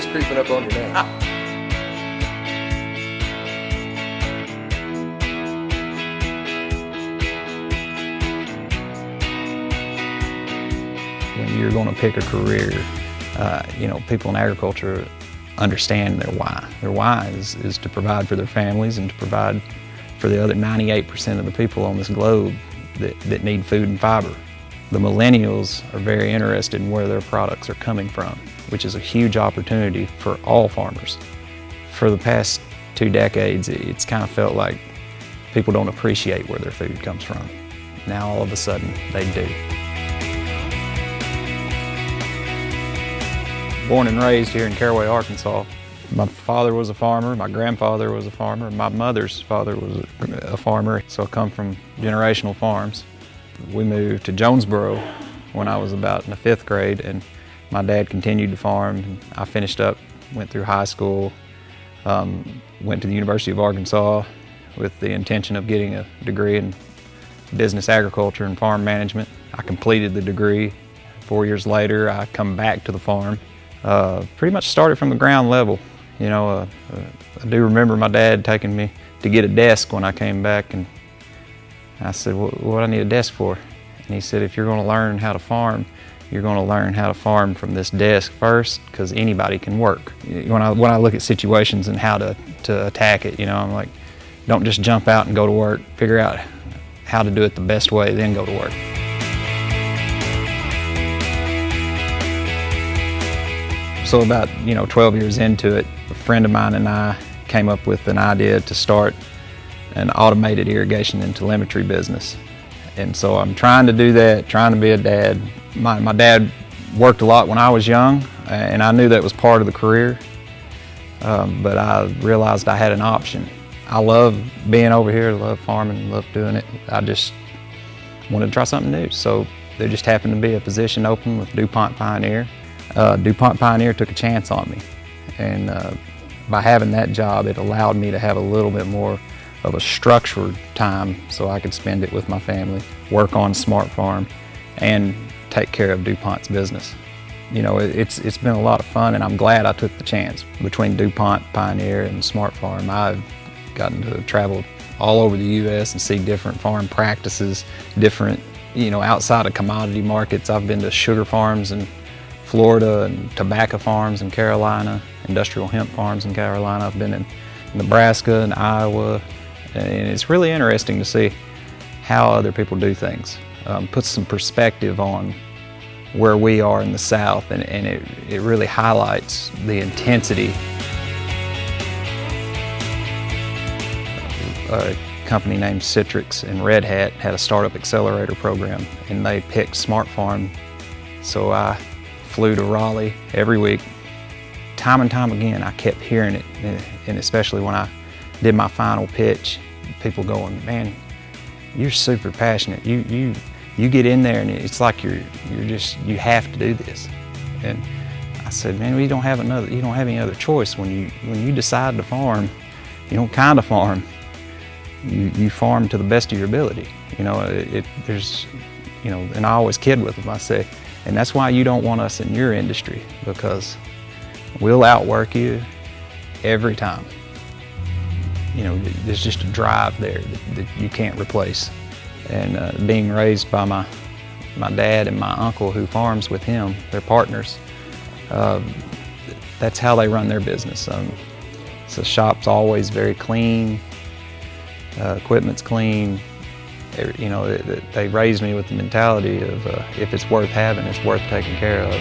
just creeping up on you now. When you're going to pick a career, people in agriculture understand their why. Their why is to provide for their families and to provide for the other 98% of the people on this globe that need food and fiber. The millennials are very interested in where their products are coming from, which is a huge opportunity for all farmers. For the past 2 decades, it's kind of felt like people don't appreciate where their food comes from. Now all of a sudden, they do. Born and raised here in Caraway, Arkansas. My father was a farmer, my grandfather was a farmer, my mother's father was a farmer, so I come from generational farms. We moved to Jonesboro when I was about in the 5th grade, and my dad continued to farm. I finished up, went through high school, went to the University of Arkansas with the intention of getting a degree in business agriculture and farm management. I completed the degree. 4 years later, I come back to the farm. Pretty much started from the ground level. I do remember my dad taking me to get a desk when I came back, and I said, what do I need a desk for? And he said, if you're going to learn how to farm, you're going to learn how to farm from this desk first, because anybody can work. When I look at situations and how to attack it, I'm like, don't just jump out and go to work. Figure out how to do it the best way, then go to work. So about 12 years into it, a friend of mine and I came up with an idea to start an automated irrigation and telemetry business. And so I'm trying to do that, trying to be a dad. My dad worked a lot when I was young, and I knew that was part of the career, but I realized I had an option. I love being over here, love farming, love doing it. I just wanted to try something new. So there just happened to be a position open with DuPont Pioneer. DuPont Pioneer took a chance on me, and by having that job, it allowed me to have a little bit more of a structured time so I could spend it with my family, work on Smart Farm, and take care of DuPont's business. It's been a lot of fun, and I'm glad I took the chance. Between DuPont, Pioneer, and Smart Farm, I've gotten to travel all over the U.S. and see different farm practices, different, outside of commodity markets. I've been to sugar farms in Florida and tobacco farms in Carolina, industrial hemp farms in Carolina. I've been in Nebraska and Iowa, and it's really interesting to see how other people do things. Puts some perspective on where we are in the South, and it really highlights the intensity. A company named Citrix and Red Hat had a startup accelerator program, and they picked Smart Farm. So I flew to Raleigh every week. Time and time again, I kept hearing it, and especially when I did my final pitch, people going, man, you're super passionate. You get in there, and it's like you have to do this. And I said, man, you don't have any other choice. When you decide to farm, you don't kind of farm. You farm to the best of your ability. And I always kid with them. I say, and that's why you don't want us in your industry, because we'll outwork you every time. There's just a drive there that you can't replace. And being raised by my dad and my uncle who farms with him, they're partners, that's how they run their business. So the shop's always very clean, equipment's clean. They raised me with the mentality of if it's worth having, it's worth taking care of.